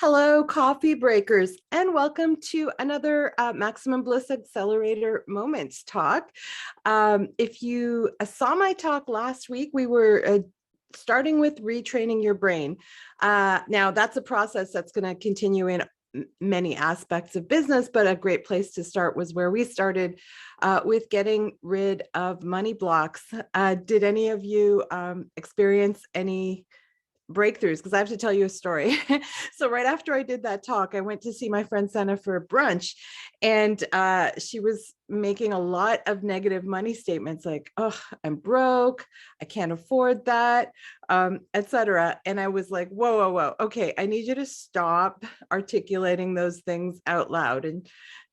Hello, coffee breakers, and welcome to another Maximum Bliss Accelerator Moment talk. If you saw my talk last week, we were starting with retraining your brain. Now, that's a process that's going to continue in many aspects of business, but a great place to start was where we started with getting rid of money blocks. Did any of you experience any breakthroughs? Because I have to tell you a story. So right after I did that talk, I went to see my friend Senna for brunch, and she was making a lot of negative money statements like, oh, I'm broke, I can't afford that, etc. And I was like, whoa, whoa, whoa. Okay, I need you to stop articulating those things out loud. And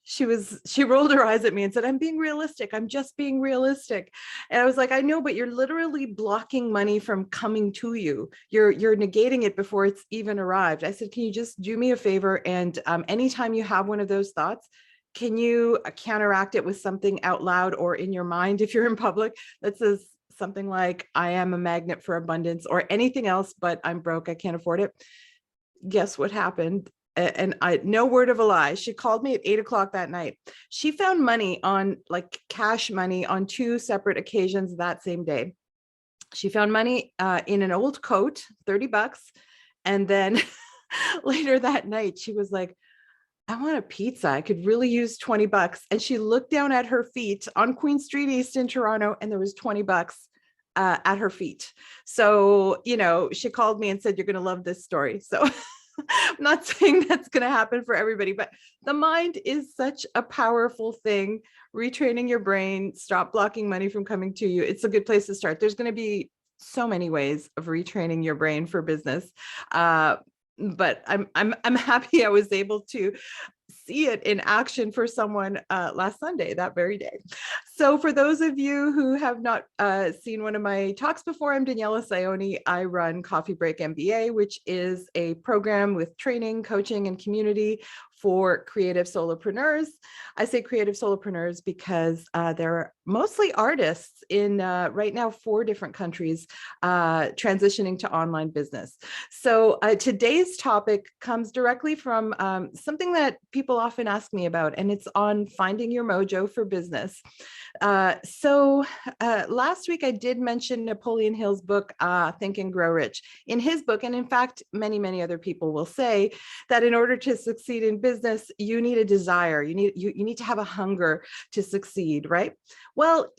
she rolled her eyes at me and said, I'm being realistic. I'm just being realistic. And I was like, I know, but you're literally blocking money from coming to you. You're negating it before it's even arrived. I said, can you just do me a favor? And anytime you have one of those thoughts, can you counteract it with something out loud or in your mind if you're in public that says something like, I am a magnet for abundance, or anything else, but I'm broke, I can't afford it. Guess what happened? And no word of a lie, she called me at 8 o'clock that night. She found money on, like, cash money on 2 separate occasions that same day. She found money in an old coat, $30. And then later that night, she was like, I want a pizza. I could really use $20. And she looked down at her feet on Queen Street East in Toronto, and there was $20 at her feet. So, she called me and said, you're going to love this story. So I'm not saying that's going to happen for everybody, but the mind is such a powerful thing. Retraining your brain, stop blocking money from coming to you. It's a good place to start. There's going to be so many ways of retraining your brain for business. But I'm happy I was able to see it in action for someone last Sunday, that very day. So for those of you who have not seen one of my talks before, I'm Daniela Saioni. I run Coffee Break MBA, which is a program with training, coaching, and community for creative solopreneurs. I say creative solopreneurs because there are mostly artists in right now 4 different countries transitioning to online business. So today's topic comes directly from something that people often ask me about, and it's on finding your mojo for business. So last week I did mention Napoleon Hill's book, Think and Grow Rich. In his book, and in fact, many, many other people will say that in order to succeed in business, you need a desire. You need to have a hunger to succeed, right? Well,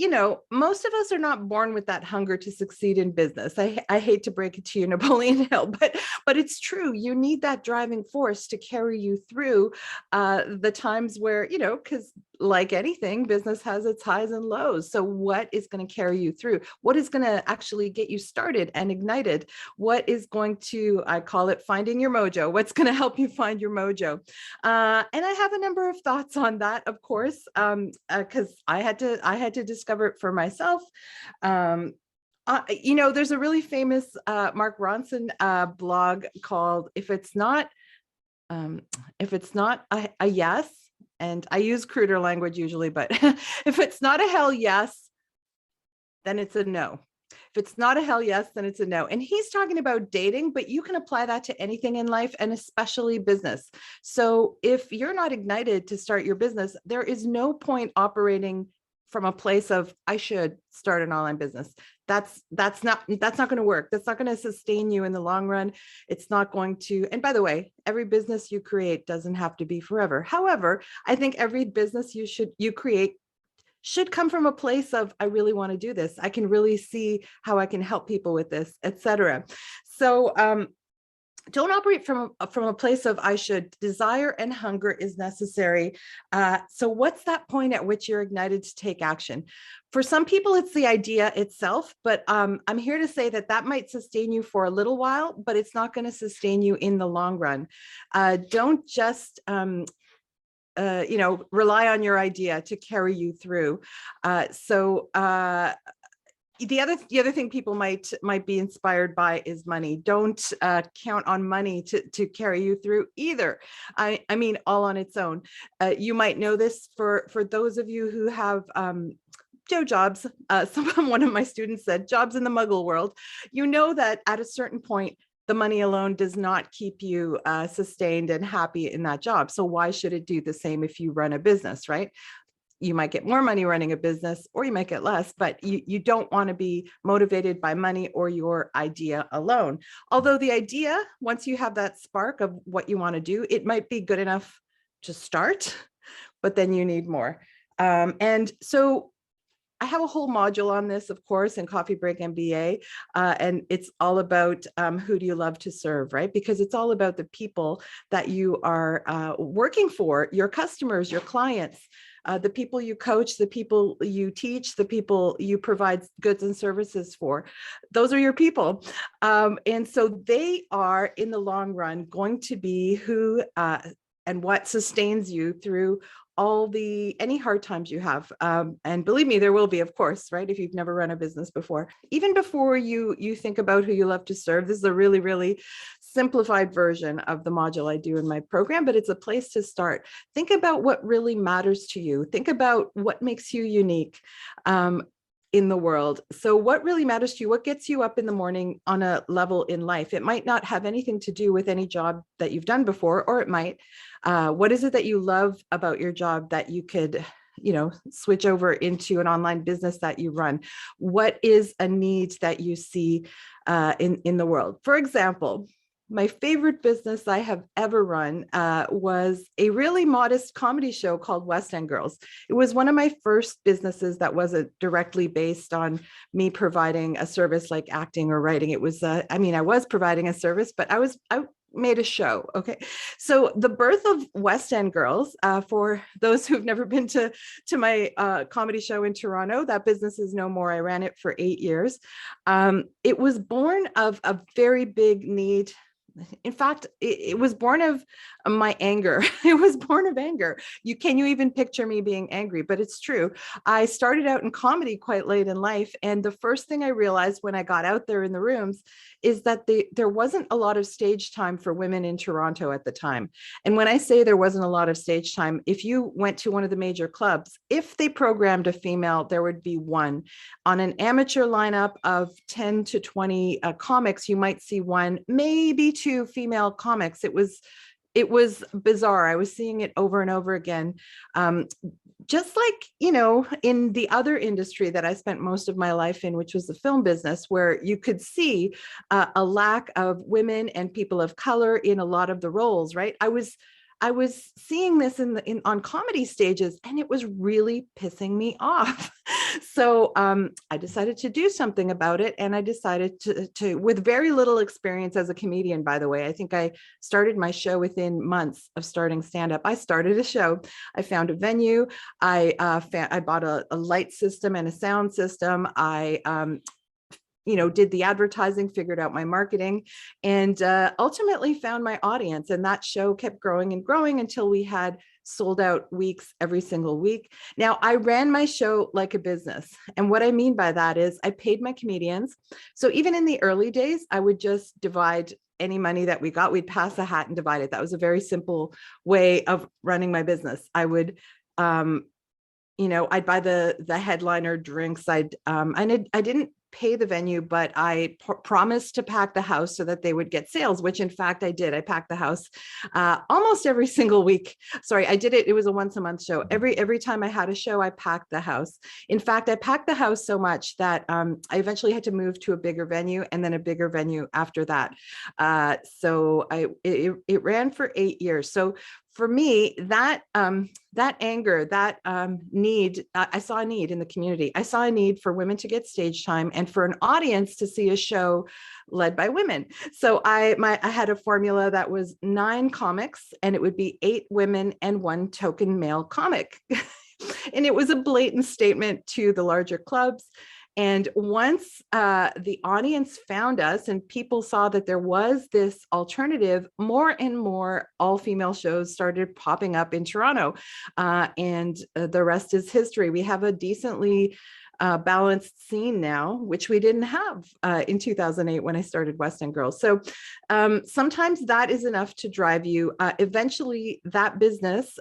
most of us are not born with that hunger to succeed in business. I hate to break it to you, Napoleon Hill, but it's true. You need that driving force to carry you through the times where, because like anything, business has its highs and lows. So what is going to carry you through? What is going to actually get you started and ignited? What is going to, I call it finding your mojo. What's going to help you find your mojo? And I have a number of thoughts on that, of course, because I had to discover it for myself. There's a really famous Mark Ronson blog called "If It's Not a Yes," and I use cruder language usually, but if it's not a hell yes, then it's a no. If it's not a hell yes, then it's a no. And he's talking about dating, but you can apply that to anything in life, and especially business. So if you're not ignited to start your business, there is no point operating from a place of, I should start an online business. That's not going to work. That's not going to sustain you in the long run. It's not going to, and by the way, every business you create doesn't have to be forever. However, I think every business you create should come from a place of, I really want to do this. I can really see how I can help people with this, etc. So don't operate from a place of I should. Desire and hunger is necessary. So what's that point at which you're ignited to take action? For some people, it's the idea itself, but I'm here to say that might sustain you for a little while, but it's not going to sustain you in the long run. Don't just rely on your idea to carry you through. The other thing people might be inspired by is money. Don't count on money to carry you through either. I mean, all on its own. You might know this for those of you who have jobs. One of my students said, jobs in the muggle world. You know that at a certain point, the money alone does not keep you sustained and happy in that job. So why should it do the same if you run a business, right? You might get more money running a business, or you might get less, but you don't want to be motivated by money or your idea alone. Although the idea, once you have that spark of what you want to do, it might be good enough to start, but then you need more. And so I have a whole module on this, of course, in Coffee Break MBA, and it's all about who do you love to serve, right? Because it's all about the people that you are working for, your customers, your clients, the people you coach, the people you teach, the people you provide goods and services for. Those are your people. And so they are, in the long run, going to be who and what sustains you through any hard times you have. And believe me, there will be, of course, right? If you've never run a business before. Even before you think about who you love to serve, this is a really, really simplified version of the module I do in my program, but it's a place to start. Think about what really matters to you. Think about what makes you unique in the world. So what really matters to you, what gets you up in the morning on a level in life? It might not have anything to do with any job that you've done before, or it might. What is it that you love about your job that you could, switch over into an online business that you run? What is a need that you see in the world? For example, my favorite business I have ever run was a really modest comedy show called West End Girls. It was one of my first businesses that wasn't directly based on me providing a service like acting or writing. It was, I was providing a service, but I made a show. Okay. So the birth of West End Girls, for those who've never been to my comedy show in Toronto, that business is no more. I ran it for 8 years. It was born of a very big need. In fact, it was born of my anger. It was born of anger. Can you even picture me being angry? But it's true. I started out in comedy quite late in life. And the first thing I realized when I got out there in the rooms is that there wasn't a lot of stage time for women in Toronto at the time. And when I say there wasn't a lot of stage time, if you went to one of the major clubs, if they programmed a female, there would be one. On an amateur lineup of 10 to 20 comics, you might see one, maybe two female comics. It was bizarre. I was seeing it over and over again. Just like, in the other industry that I spent most of my life in, which was the film business, where you could see a lack of women and people of color in a lot of the roles, right? I was seeing this on comedy stages, and it was really pissing me off. So I decided to do something about it. And I decided to, with very little experience as a comedian, by the way, I think I started my show within months of starting stand-up. I started a show. I found a venue. I bought a light system and a sound system. I did the advertising, figured out my marketing, and ultimately found my audience. And that show kept growing and growing until we had sold out weeks every single week. Now, I ran my show like a business. And what I mean by that is I paid my comedians. So even in the early days, I would just divide any money that we got. We'd pass a hat and divide it. That was a very simple way of running my business. I would, I'd buy the headliner drinks. I didn't pay the venue, but I promised to pack the house so that they would get sales, which in fact I did. I packed the house almost every single week. Sorry, I did it. It was a once a month show. Every time I had a show, I packed the house. In fact, I packed the house so much that I eventually had to move to a bigger venue, and then a bigger venue after that. So it ran for 8 years. So for me, that anger, that need, I saw a need in the community. I saw a need for women to get stage time and for an audience to see a show led by women. So I had a formula that was 9 comics, and it would be 8 women and 1 token male comic. And it was a blatant statement to the larger clubs. And once the audience found us and people saw that there was this alternative, more and more all-female shows started popping up in Toronto. And the rest is history. We have a decently balanced scene now, which we didn't have in 2008 when I started West End Girls. So sometimes that is enough to drive you. Eventually, that business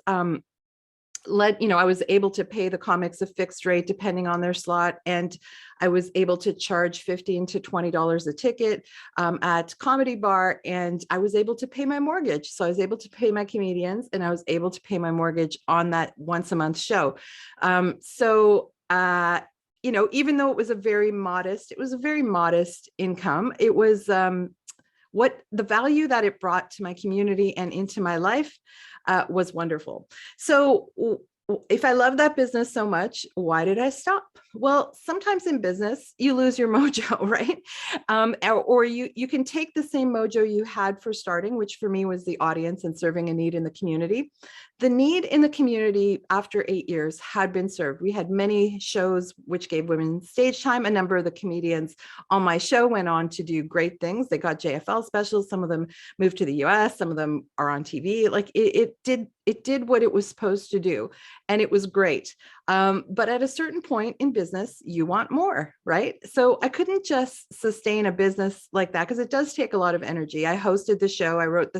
I was able to pay the comics a fixed rate depending on their slot. And I was able to charge $15 to $20 a ticket at Comedy Bar. And I was able to pay my mortgage. So I was able to pay my comedians and I was able to pay my mortgage on that once a month show. Even though it was a very modest income, it was what the value that it brought to my community and into my life was wonderful. So if I love that business so much, why did I stop? Well, sometimes in business, you lose your mojo, right? Or you can take the same mojo you had for starting, which for me was the audience and serving a need in the community. The need in the community after 8 years had been served. We had many shows which gave women stage time. A number of the comedians on my show went on to do great things. They got JFL specials. Some of them moved to the US. Some of them are on TV. Like it did what it was supposed to do. And it was great. But at a certain point in business, you want more, right? So I couldn't just sustain a business like that because it does take a lot of energy. I hosted the show. I wrote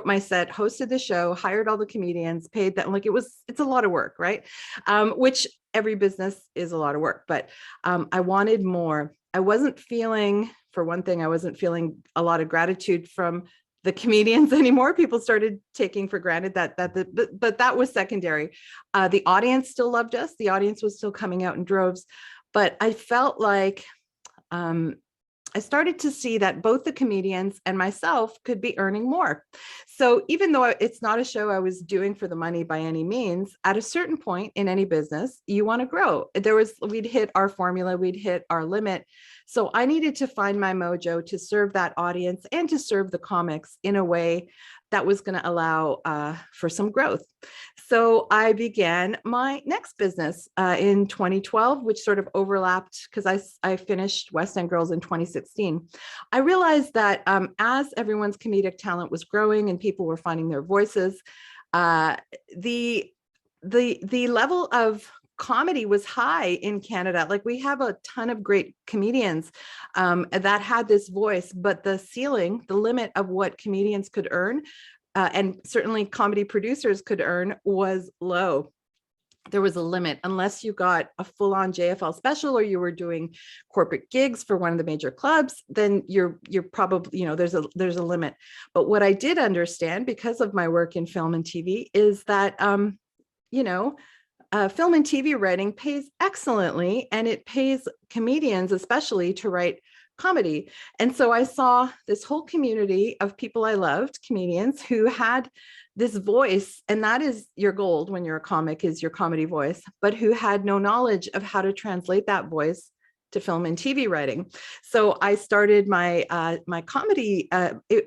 my set, hosted the show, hired all the comedians, paid them. Like it's a lot of work, right? Which every business is a lot of work, but I wanted more. I wasn't feeling a lot of gratitude from the comedians anymore. People started taking for granted but that was secondary. The audience still loved us. The audience was still coming out in droves, but I felt like I started to see that both the comedians and myself could be earning more. So even though it's not a show I was doing for the money by any means, at a certain point in any business, you want to grow. We'd hit our formula, we'd hit our limit. So I needed to find my mojo to serve that audience and to serve the comics in a way that was going to allow for some growth. So I began my next business in 2012, which sort of overlapped because I finished West End Girls in 2016. I realized that as everyone's comedic talent was growing and people were finding their voices, the level of comedy was high in Canada. Like we have a ton of great comedians that had this voice, but the ceiling, the limit of what comedians could earn, and certainly comedy producers could earn, was low. There was a limit. Unless you got a full-on JFL special or you were doing corporate gigs for one of the major clubs, then you're probably, there's a limit. But what I did understand because of my work in film and TV is that film and TV writing pays excellently, and it pays comedians especially to write comedy. And so I saw this whole community of people I loved, comedians who had this voice, and that is your gold when you're a comic, is your comedy voice, but who had no knowledge of how to translate that voice to film and TV writing. So I started my comedy.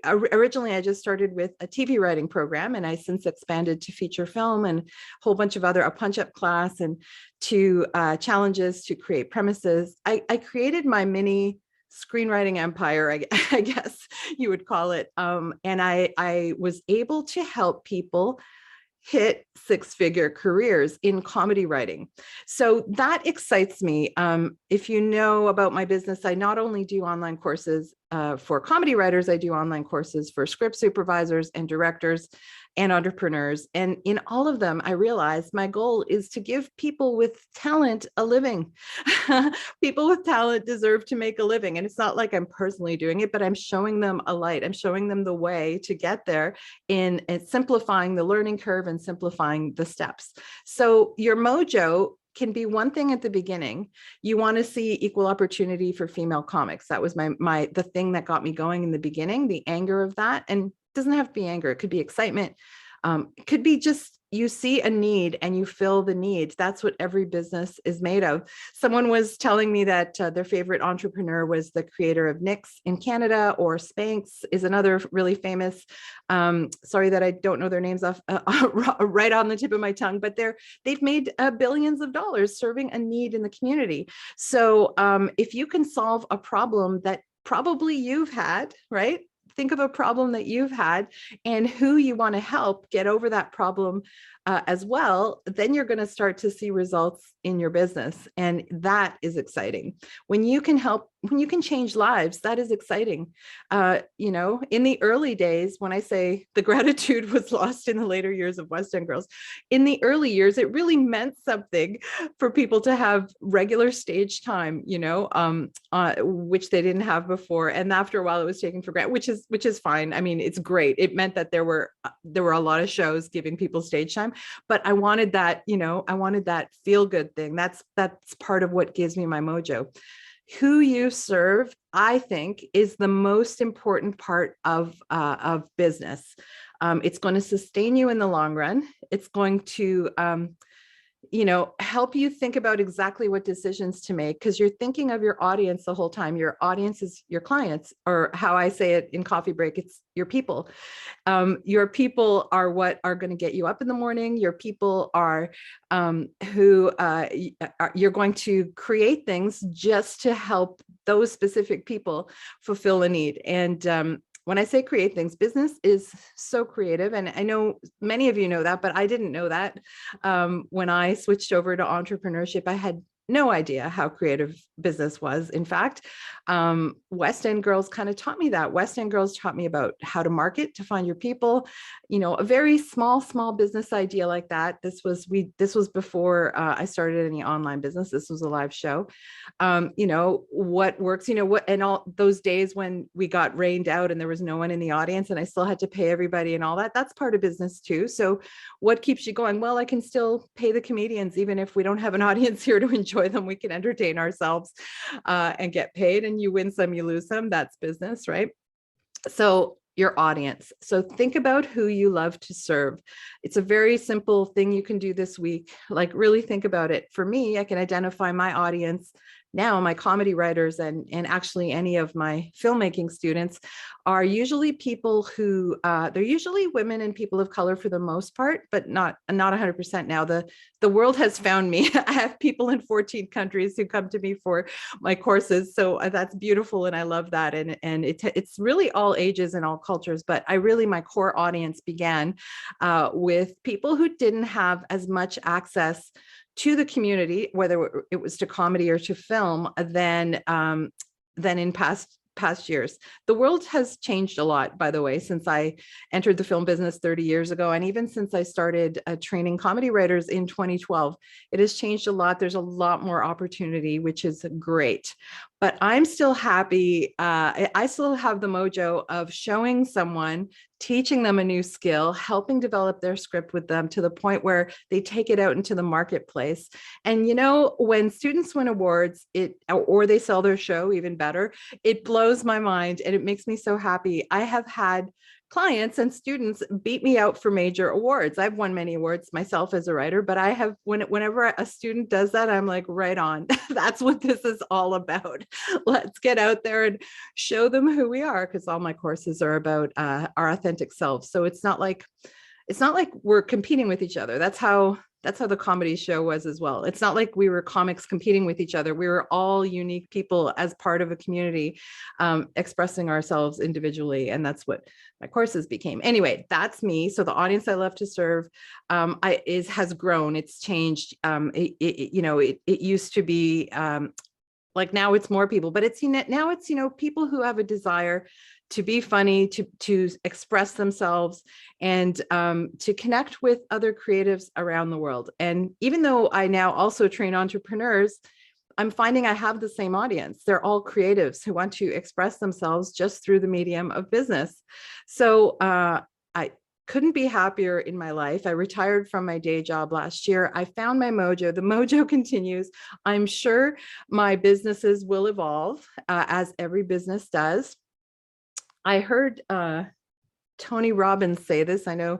Originally, I just started with a TV writing program, and I since expanded to feature film and a whole bunch of a punch-up class and to challenges to create premises. I created my mini screenwriting empire, I guess you would call it. And I was able to help people hit six-figure careers in comedy writing. So that excites me. If you know about my business, I not only do online courses for comedy writers, I do online courses for script supervisors and directors and entrepreneurs. And in all of them, I realized my goal is to give people with talent a living. People with talent deserve to make a living. And it's not like I'm personally doing it, but I'm showing them a light. I'm showing them the way to get there in simplifying the learning curve and simplifying the steps. So your mojo can be one thing at the beginning. You want to see equal opportunity for female comics. That was the thing that got me going in the beginning, the anger of that. And it doesn't have to be anger. It could be excitement. It could be just you see a need and you fill the need. That's what every business is made of. Someone was telling me that their favorite entrepreneur was the creator of Nix in Canada, or Spanx is another really famous. Sorry that I don't know their names off right on the tip of my tongue, but they've made billions of dollars serving a need in the community. So if you can solve a problem that probably you've had, right? Think of a problem that you've had and who you want to help get over that problem as well, then you're going to start to see results in your business. And that is exciting. When you can help when you can change lives, that is exciting. You know, in the early days, when I say the gratitude was lost in the later years of West End Girls, in the early years, it really meant something for people to have regular stage time, you know, which they didn't have before. And after a while, it was taken for granted, which is fine. I mean, it's great. It meant that there were a lot of shows giving people stage time, but I wanted that, you know, I wanted that feel good thing. That's part of what gives me my mojo. Who you serve, I think, is the most important part of business. It's going to sustain you in the long run. It's going to, you know, help you think about exactly what decisions to make, because you're thinking of your audience the whole time. Your audience is your clients, or how I say it in Coffee Break, it's your people. Your people are what are going to get you up in the morning. Your people are who you're going to create things just to help those specific people fulfill a need. And when I say create things, business is so creative. And I know many of you know that, but I didn't know that. When I switched over to entrepreneurship, I had no idea how creative business was. In fact, West End Girls kind of taught me that. West End Girls taught me about how to market, to find your people, you know, a very small business idea like that. This was before I started any online business. This was a live show. You know, what works, you know, what, and all those days when we got rained out and there was no one in the audience and I still had to pay everybody and all that, that's part of business too. So what keeps you going? Well, I can still pay the comedians, even if we don't have an audience here to enjoy them. We can entertain ourselves and get paid, and you win some, you lose some. That's business, right? So your audience. So think about who you love to serve. It's a very simple thing you can do this week. Like, really think about it. For me, I can identify my audience now. My comedy writers and actually any of my filmmaking students are usually people who they're usually women and people of color for the most part, but not 100% now. The world has found me. I have people in 14 countries who come to me for my courses. So that's beautiful. And I love that. And it's really all ages and all cultures, but my core audience began with people who didn't have as much access to the community, whether it was to comedy or to film, than in past years. The world has changed a lot, by the way, since I entered the film business 30 years ago. And even since I started training comedy writers in 2012, it has changed a lot. There's a lot more opportunity, which is great. But I'm still happy. I still have the mojo of showing someone, teaching them a new skill, helping develop their script with them to the point where they take it out into the marketplace. And, you know, when students win awards, or they sell their show, even better, it blows my mind and it makes me so happy. I have had clients and students beat me out for major awards. I've won many awards myself as a writer, but I have, whenever a student does that, I'm like, right on. That's what this is all about. Let's get out there and show them who we are, because all my courses are about our authentic selves. So it's not like we're competing with each other. That's how the comedy show was as well. It's not like we were comics competing with each other. We were all unique people as part of a community, expressing ourselves individually. And that's what my courses became. Anyway, that's me. So the audience I love to serve has grown. It's changed. It used to be like, now it's more people, but now it's people who have a desire to be funny, to express themselves, and to connect with other creatives around the world. And even though I now also train entrepreneurs, I'm finding I have the same audience. They're all creatives who want to express themselves just through the medium of business. So I couldn't be happier in my life. I retired from my day job last year. I found my mojo. The mojo continues. I'm sure my businesses will evolve, as every business does. I heard Tony Robbins say this. I know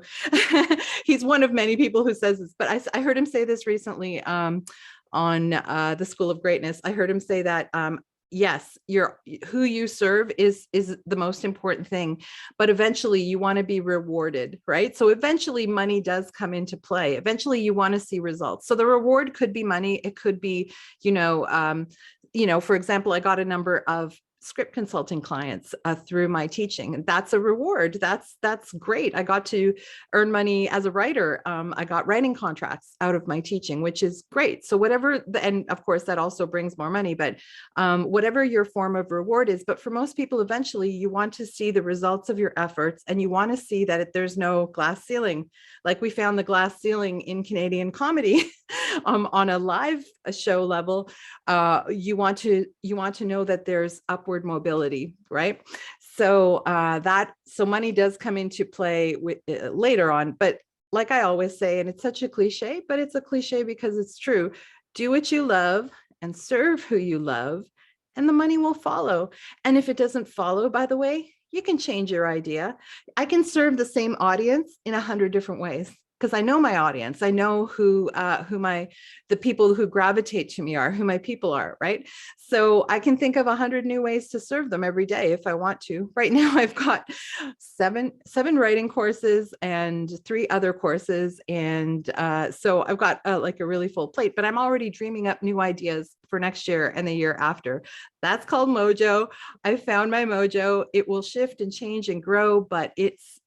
he's one of many people who says this, but I heard him say this recently on the School of Greatness. I heard him say that, yes, who you serve is the most important thing, but eventually you want to be rewarded, right? So eventually money does come into play. Eventually you want to see results. So the reward could be money. It could be, for example, I got a number of script consulting clients through my teaching. And that's a reward. That's great. I got to earn money as a writer. I got writing contracts out of my teaching, which is great. So whatever, and of course that also brings more money, but whatever your form of reward is. But for most people, eventually you want to see the results of your efforts, and you want to see that there's no glass ceiling. Like we found the glass ceiling in Canadian comedy on a live show level. You want to know that there's upward mobility, right? So so money does come into play later on. But like I always say, and it's such a cliche, but it's a cliche because it's true. Do what you love and serve who you love, and the money will follow. And if it doesn't follow, by the way, you can change your idea. I can serve the same audience in 100 different ways, because I know my audience. I know who the people who gravitate to me are, who my people are, right? So I can think of 100 new ways to serve them every day if I want to. Right now, I've got seven writing courses and 3 other courses, and so I've got like a really full plate. But I'm already dreaming up new ideas for next year and the year after. That's called Mojo. I found my mojo. It will shift and change and grow, but it's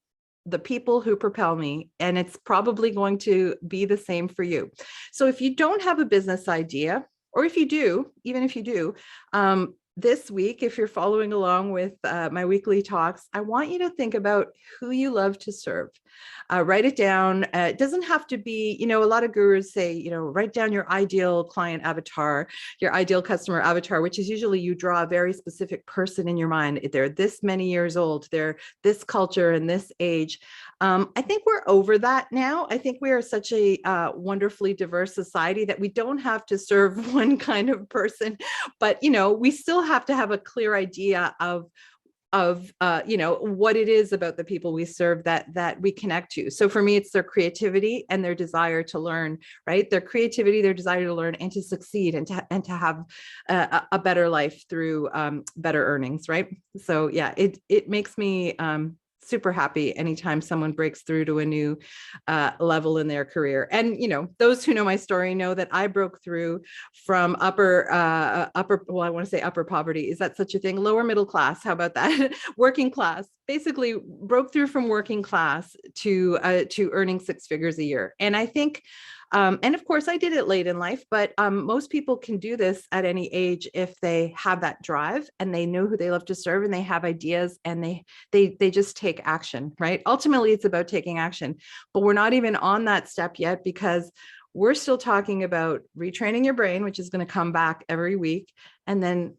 the people who propel me, and it's probably going to be the same for you. So if you don't have a business idea, or if you do, even if you do, this week, if you're following along with my weekly talks, I want you to think about who you love to serve. Write it down. It doesn't have to be, a lot of gurus say, write down your ideal client avatar, your ideal customer avatar, which is usually you draw a very specific person in your mind. They're this many years old, they're this culture and this age. I think we're over that now. I think we are such a wonderfully diverse society that we don't have to serve one kind of person, but we still have to have a clear idea of what it is about the people we serve that we connect to. So for me, it's their creativity and their desire to learn, right? Their creativity, their desire to learn and to succeed and to have a better life through better earnings, right? So yeah, it makes me super happy anytime someone breaks through to a new level in their career. And those who know my story know that I broke through from upper, well, I want to say upper poverty. Is that such a thing? Lower middle class. How about that? Working class. Basically broke through from working class to earning 6 figures a year. And I think and of course, I did it late in life, but most people can do this at any age if they have that drive and they know who they love to serve and they have ideas and they just take action, right? Ultimately, it's about taking action, but we're not even on that step yet because we're still talking about retraining your brain, which is going to come back every week, and then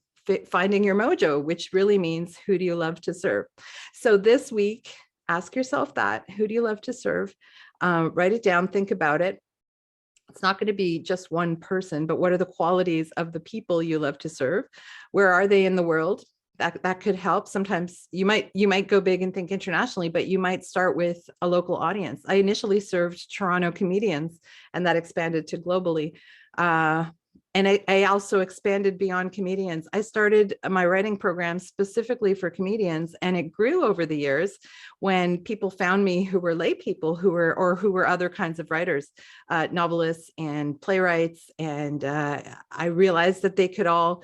finding your mojo, which really means who do you love to serve? So this week, ask yourself that, who do you love to serve? Write it down, think about it. It's not going to be just one person, but what are the qualities of the people you love to serve? Where are they in the world? That could help. Sometimes you might go big and think internationally, but you might start with a local audience. I initially served Toronto comedians, and that expanded to globally. And I also expanded beyond comedians. I started my writing program specifically for comedians, and it grew over the years when people found me who were lay people who were other kinds of writers, novelists and playwrights. And I realized that they could all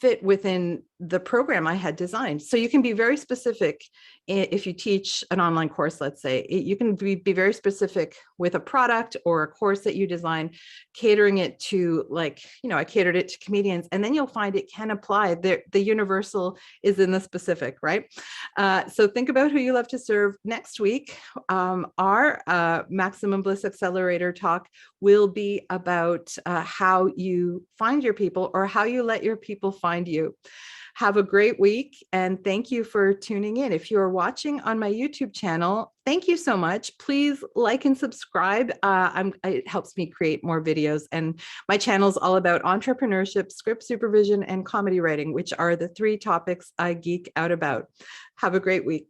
fit within the program I had designed. So you can be very specific if you teach an online course, let's say, you can be very specific with a product or a course that you design, catering it to I catered it to comedians, and then you'll find it can apply. The universal is in the specific, right? So think about who you love to serve. Next week, our Maximum Bliss Accelerator talk will be about how you find your people or how you let your people find you. Have a great week, and thank you for tuning in. If you are watching on my YouTube channel, thank you so much. Please like and subscribe. It helps me create more videos, and my channel is all about entrepreneurship, script supervision, and comedy writing, which are the 3 topics I geek out about. Have a great week.